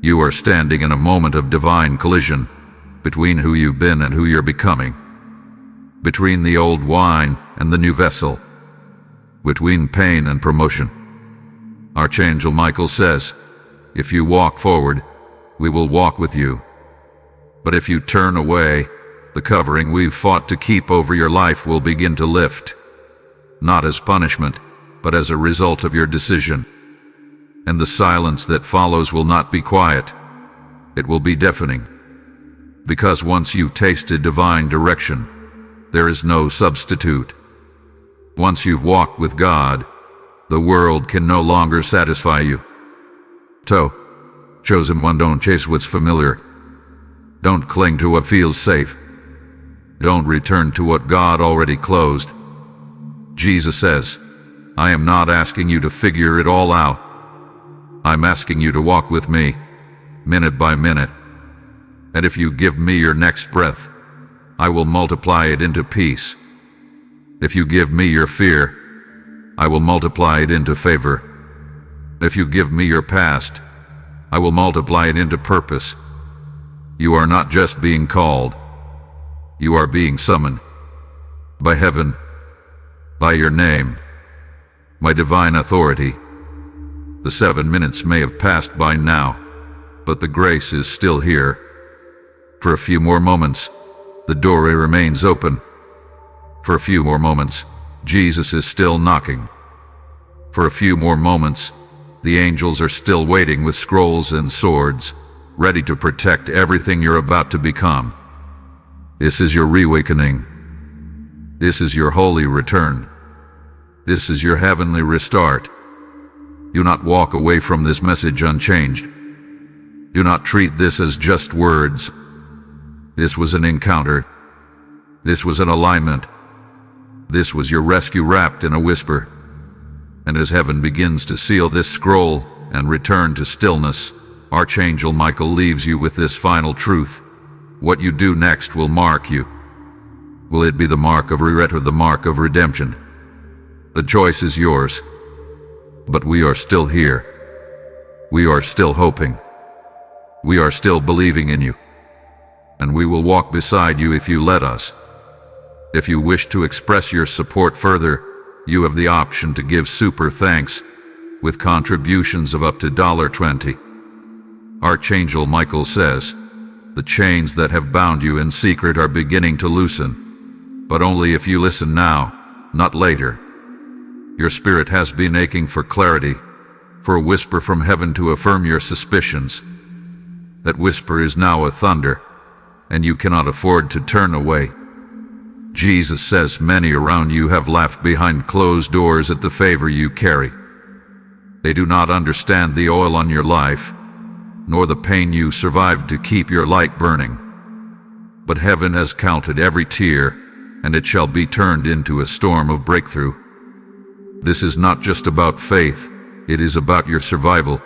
You are standing in a moment of divine collision between who you've been and who you're becoming. Between the old wine and the new vessel. Between pain and promotion. Archangel Michael says, if you walk forward, we will walk with you. But if you turn away, the covering we've fought to keep over your life will begin to lift. Not as punishment, but as a result of your decision. And the silence that follows will not be quiet. It will be deafening. Because once you've tasted divine direction, There is no substitute. Once you've walked with God, the world can no longer satisfy you. So, chosen one, don't chase what's familiar. Don't cling to what feels safe. Don't return to what God already closed. Jesus says, I am not asking you to figure it all out. I'm asking you to walk with me, minute by minute. And if you give me your next breath, I will multiply it into peace. If you give me your fear, I will multiply it into favor. If you give me your past, I will multiply it into purpose. You are not just being called, you are being summoned. By heaven, by your name, my divine authority. The 7 minutes may have passed by now, but the grace is still here. For a few more moments, the doorway remains open. For a few more moments, Jesus is still knocking. For a few more moments, the angels are still waiting with scrolls and swords, ready to protect everything you're about to become. This is your reawakening. This is your holy return. This is your heavenly restart. Do not walk away from this message unchanged. Do not treat this as just words. This was an encounter. This was an alignment. This was your rescue wrapped in a whisper. And as heaven begins to seal this scroll and return to stillness, Archangel Michael leaves you with this final truth. What you do next will mark you. Will it be the mark of regret or the mark of redemption? The choice is yours. But we are still here. We are still hoping. We are still believing in you. And we will walk beside you if you let us. If you wish to express your support further, you have the option to give super thanks with contributions of up to $20. Archangel Michael says, the chains that have bound you in secret are beginning to loosen, but only if you listen now, not later. Your spirit has been aching for clarity, for a whisper from heaven to affirm your suspicions. That whisper is now a thunder, and you cannot afford to turn away. Jesus says many around you have laughed behind closed doors at the favor you carry. They do not understand the oil on your life, nor the pain you survived to keep your light burning. But heaven has counted every tear, and it shall be turned into a storm of breakthrough. This is not just about faith, it is about your survival,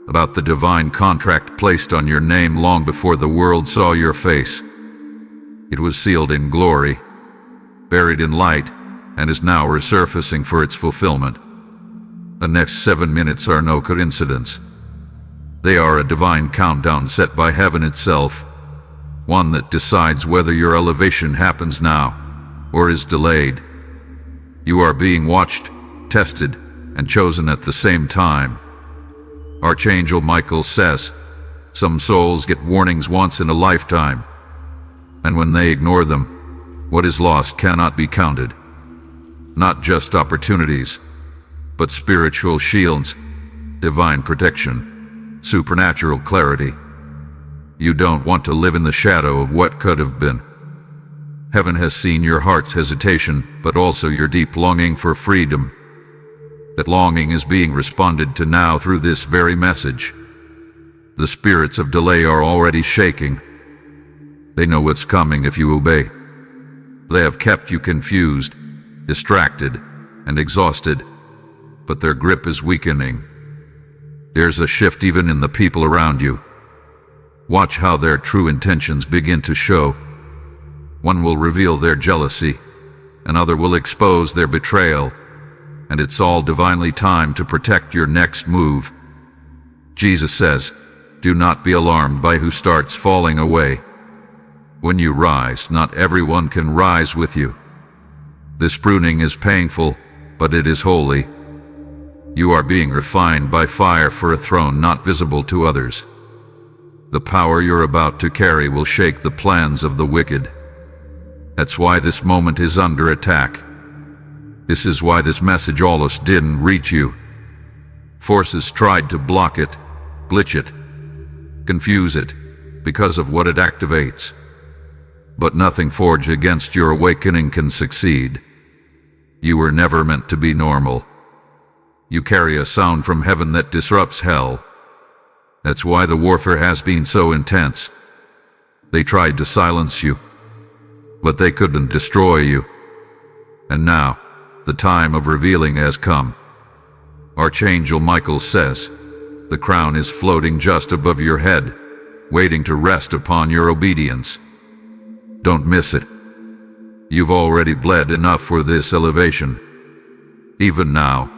about the divine contract placed on your name long before the world saw your face. It was sealed in glory, buried in light, and is now resurfacing for its fulfillment. The next 7 minutes are no coincidence. They are a divine countdown set by heaven itself, one that decides whether your elevation happens now or is delayed. You are being watched, tested, and chosen at the same time. Archangel Michael says, some souls get warnings once in a lifetime, and when they ignore them, what is lost cannot be counted. Not just opportunities, but spiritual shields, divine protection, supernatural clarity. You don't want to live in the shadow of what could have been. Heaven has seen your heart's hesitation, but also your deep longing for freedom. That longing is being responded to now through this very message. The spirits of delay are already shaking. They know what's coming if you obey. They have kept you confused, distracted, and exhausted, but their grip is weakening. There's a shift even in the people around you. Watch how their true intentions begin to show. One will reveal their jealousy, another will expose their betrayal, and it's all divinely timed to protect your next move. Jesus says, do not be alarmed by who starts falling away. When you rise, not everyone can rise with you. This pruning is painful, but it is holy. You are being refined by fire for a throne not visible to others. The power you're about to carry will shake the plans of the wicked. That's why this moment is under attack. This is why this message almost didn't reach you. Forces tried to block it, glitch it, confuse it, because of what it activates. but nothing forged against your awakening can succeed. You were never meant to be normal. You carry a sound from heaven that disrupts hell. That's why the warfare has been so intense. They tried to silence you, but they couldn't destroy you. And now, the time of revealing has come. Archangel Michael says, the crown is floating just above your head, waiting to rest upon your obedience. Don't miss it. You've already bled enough for this elevation. Even now,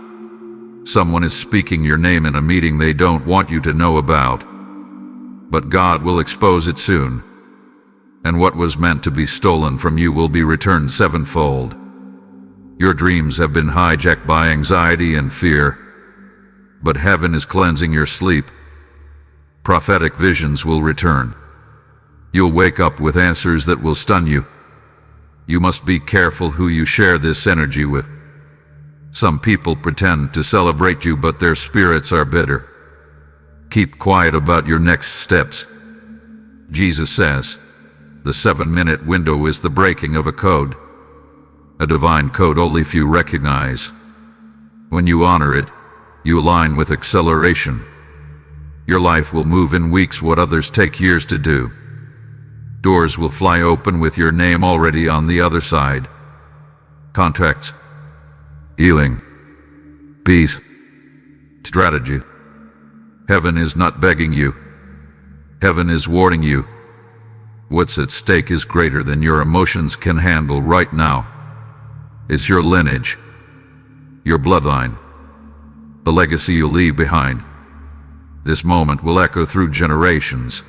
someone is speaking your name in a meeting they don't want you to know about. But God will expose it soon, and what was meant to be stolen from you will be returned sevenfold. Your dreams have been hijacked by anxiety and fear, but heaven is cleansing your sleep. Prophetic visions will return. You'll wake up with answers that will stun you. You must be careful who you share this energy with. Some people pretend to celebrate you, but their spirits are bitter. Keep quiet about your next steps. Jesus says, the 7-minute window is the breaking of a code. A divine code only few recognize. When you honor it, you align with acceleration. Your life will move in weeks what others take years to do. Doors will fly open with your name already on the other side. Contracts, healing, peace, strategy. Heaven is not begging you. Heaven is warning you. What's at stake is greater than your emotions can handle right now. It's your lineage, your bloodline, the legacy you'll leave behind. This moment will echo through generations.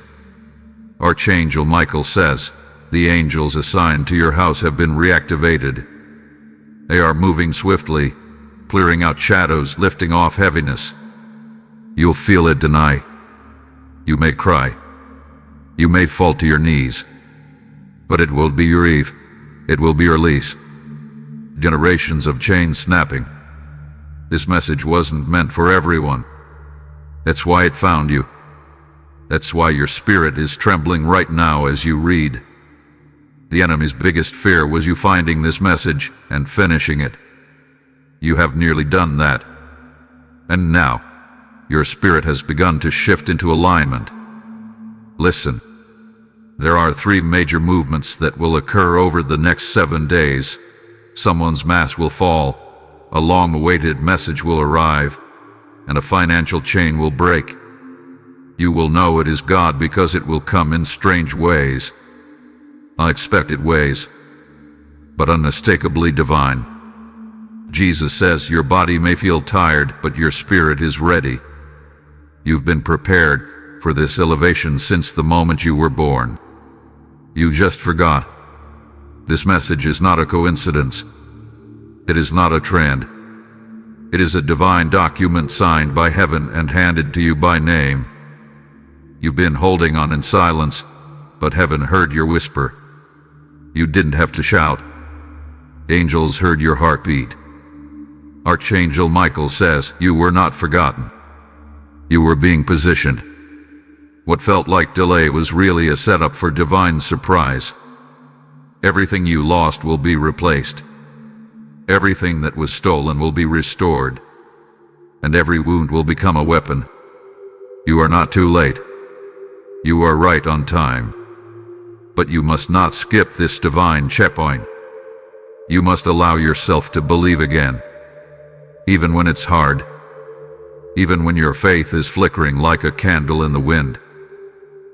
Archangel Michael says, the angels assigned to your house have been reactivated. They are moving swiftly, clearing out shadows, lifting off heaviness. You'll feel it deny. You may cry. You may fall to your knees. But it will be your eve. It will be your release. Generations of chains snapping. This message wasn't meant for everyone. That's why it found you. That's why your spirit is trembling right now as you read. The enemy's biggest fear was you finding this message and finishing it. You have nearly done that. And now, your spirit has begun to shift into alignment. Listen. There are 3 major movements that will occur over the next 7 days. Someone's mask will fall, a long-awaited message will arrive, and a financial chain will break. You will know it is God because it will come in strange ways, unexpected ways, but unmistakably divine. Jesus says your body may feel tired, but your spirit is ready. You've been prepared for this elevation since the moment you were born. You just forgot. This message is not a coincidence. It is not a trend. It is a divine document signed by heaven and handed to you by name. You've been holding on in silence, but heaven heard your whisper. You didn't have to shout. Angels heard your heartbeat. Archangel Michael says you were not forgotten. You were being positioned. What felt like delay was really a setup for divine surprise. Everything you lost will be replaced. Everything that was stolen will be restored. And every wound will become a weapon. You are not too late. You are right on time. But you must not skip this divine checkpoint. You must allow yourself to believe again. Even when it's hard. Even when your faith is flickering like a candle in the wind.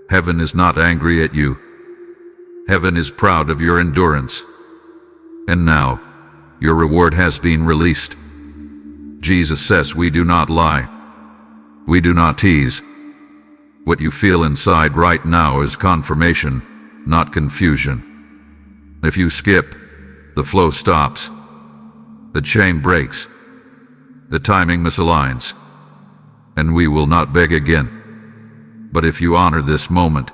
Heaven is not angry at you. Heaven is proud of your endurance. And now, your reward has been released. Jesus says we do not lie. We do not tease. What you feel inside right now is confirmation, not confusion. If you skip, the flow stops. The chain breaks. The timing misaligns. And we will not beg again. But if you honor this moment,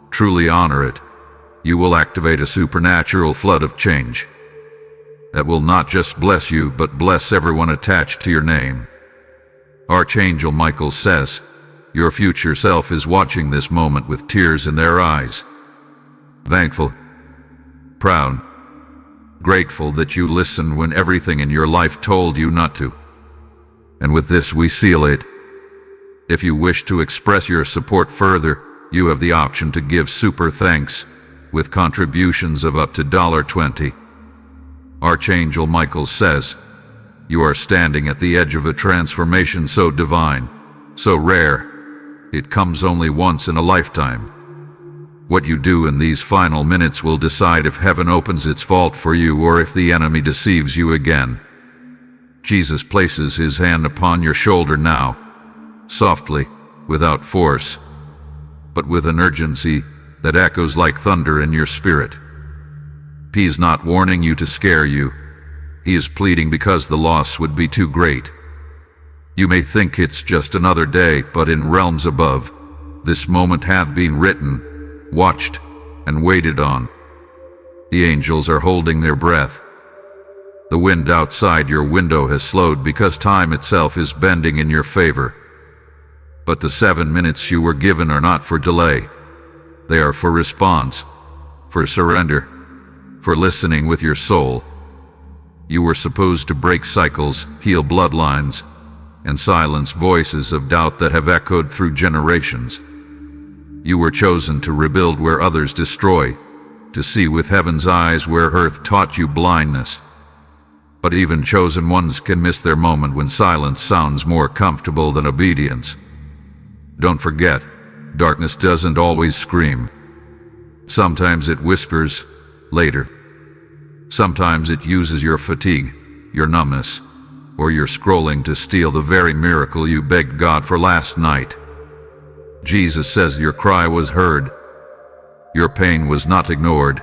truly honor it, you will activate a supernatural flood of change that will not just bless you, but bless everyone attached to your name. Archangel Michael says, your future self is watching this moment with tears in their eyes. Thankful. proud, grateful that you listened when everything in your life told you not to. And with this we seal it. If you wish to express your support further, you have the option to give super thanks with contributions of up to $20. Archangel Michael says, you are standing at the edge of a transformation so divine, so rare, it comes only once in a lifetime. What you do in these final minutes will decide if heaven opens its vault for you or if the enemy deceives you again. Jesus places his hand upon your shoulder now, softly, without force, but with an urgency that echoes like thunder in your spirit. He is not warning you to scare you. He is pleading because the loss would be too great. You may think it's just another day, but in realms above, this moment hath been written, watched, and waited on. The angels are holding their breath. The wind outside your window has slowed because time itself is bending in your favor. But the 7 minutes you were given are not for delay. They are for response, for surrender, for listening with your soul. You were supposed to break cycles, heal bloodlines, and silence voices of doubt that have echoed through generations. You were chosen to rebuild where others destroy, to see with heaven's eyes where earth taught you blindness. But even chosen ones can miss their moment when silence sounds more comfortable than obedience. Don't forget, darkness doesn't always scream. Sometimes it whispers, later. Sometimes it uses your fatigue, your numbness, or your scrolling to steal the very miracle you begged God for last night. Jesus says your cry was heard. Your pain was not ignored.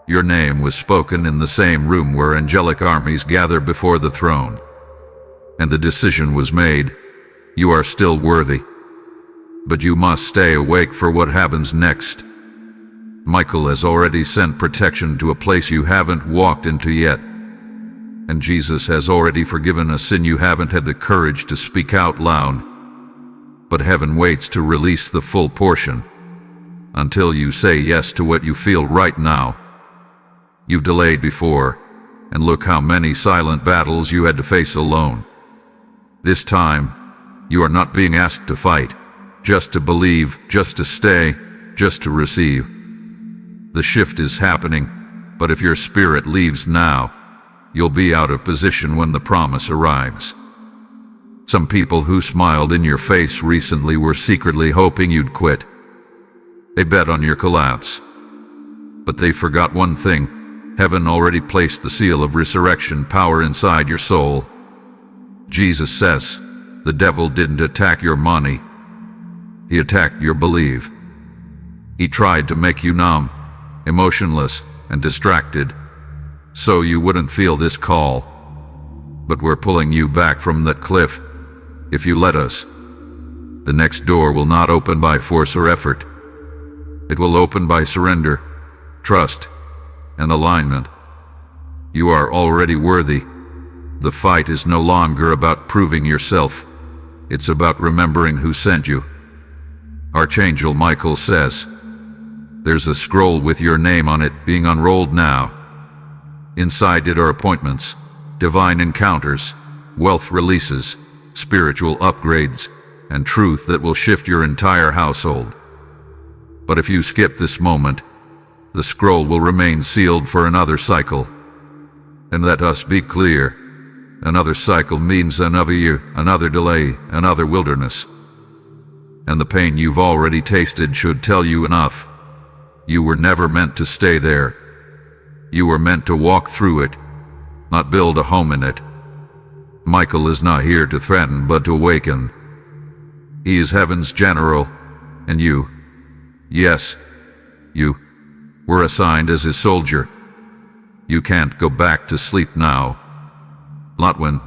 Your name was spoken in the same room where angelic armies gather before the throne. And the decision was made. You are still worthy. But you must stay awake for what happens next. Michael has already sent protection to a place you haven't walked into yet. And Jesus has already forgiven a sin you haven't had the courage to speak out loud. But heaven waits to release the full portion until you say yes to what you feel right now. You've delayed before, and look how many silent battles you had to face alone. This time, you are not being asked to fight, just to believe, just to stay, just to receive. The shift is happening, but if your spirit leaves now, you'll be out of position when the promise arrives. Some people who smiled in your face recently were secretly hoping you'd quit. They bet on your collapse. But they forgot one thing. Heaven already placed the seal of resurrection power inside your soul. Jesus says, the devil didn't attack your money. He attacked your belief. He tried to make you numb, emotionless, and distracted, so you wouldn't feel this call. But we're pulling you back from that cliff, if you let us. The next door will not open by force or effort. It will open by surrender, trust, and alignment. You are already worthy. The fight is no longer about proving yourself. It's about remembering who sent you. Archangel Michael says, there's a scroll with your name on it being unrolled now. Inside it are appointments, divine encounters, wealth releases, spiritual upgrades, and truth that will shift your entire household. But if you skip this moment, the scroll will remain sealed for another cycle. And let us be clear, another cycle means another year, another delay, another wilderness. And the pain you've already tasted should tell you enough. You were never meant to stay there. You were meant to walk through it, not build a home in it. Michael is not here to threaten but to awaken. He is heaven's general, and you, yes, you, were assigned as his soldier. You can't go back to sleep now. Not when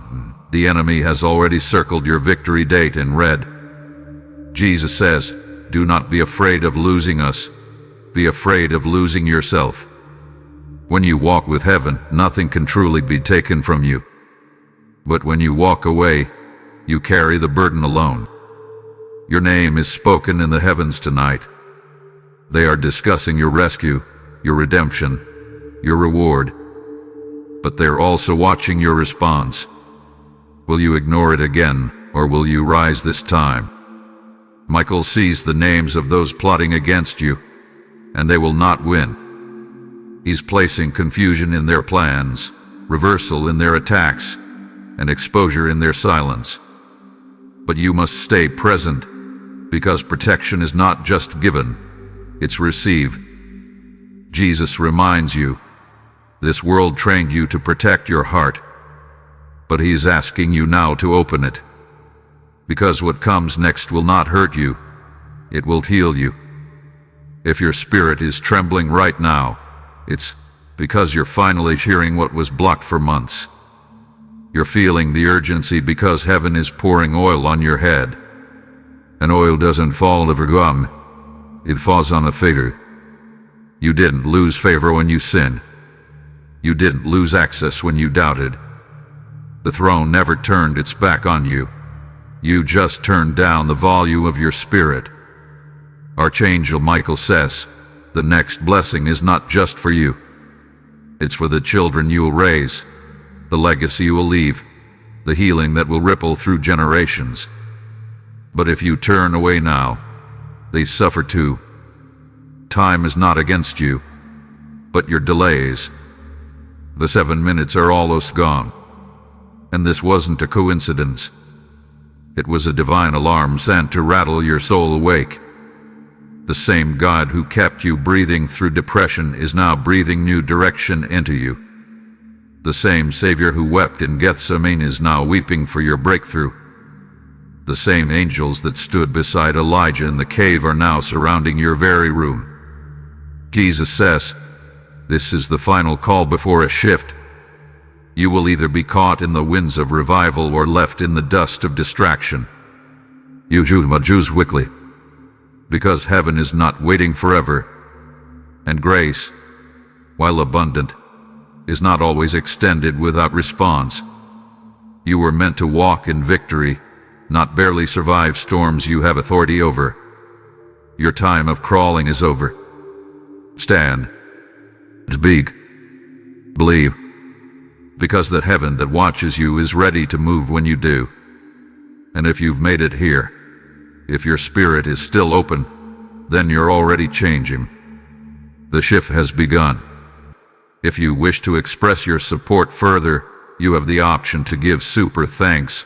the enemy has already circled your victory date in red. Jesus says, do not be afraid of losing us. Be afraid of losing yourself. When you walk with heaven, nothing can truly be taken from you. But when you walk away, you carry the burden alone. Your name is spoken in the heavens tonight. They are discussing your rescue, your redemption, your reward. But they're also watching your response. Will you ignore it again, or will you rise this time? Michael sees the names of those plotting against you, and they will not win. He's placing confusion in their plans, reversal in their attacks, and exposure in their silence. But you must stay present, because protection is not just given, it's received. Jesus reminds you, this world trained you to protect your heart, but he's asking you now to open it. Because what comes next will not hurt you, it will heal you. If your spirit is trembling right now, it's because you're finally hearing what was blocked for months. You're feeling the urgency because heaven is pouring oil on your head. And oil doesn't fall over gum, it falls on the favor. You didn't lose favor when you sinned. You didn't lose access when you doubted. The throne never turned its back on you. You just turned down the volume of your spirit. Archangel Michael says, the next blessing is not just for you. It's for the children you will raise, the legacy you will leave, the healing that will ripple through generations. But if you turn away now, they suffer too. Time is not against you, but your delays. The 7 minutes are almost gone. And this wasn't a coincidence. It was a divine alarm sent to rattle your soul awake. The same God who kept you breathing through depression is now breathing new direction into you. The same Savior who wept in Gethsemane is now weeping for your breakthrough. The same angels that stood beside Elijah in the cave are now surrounding your very room. Jesus says, this is the final call before a shift. You will either be caught in the winds of revival or left in the dust of distraction. You choose quickly, because heaven is not waiting forever, and grace, while abundant, is not always extended without response. You were meant to walk in victory, not barely survive storms you have authority over. Your time of crawling is over. Stand. Speak. Believe. Because that heaven that watches you is ready to move when you do. And if you've made it here, if your spirit is still open, then you're already changing. The shift has begun. If you wish to express your support further, you have the option to give super thanks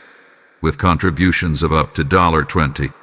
with contributions of up to $20.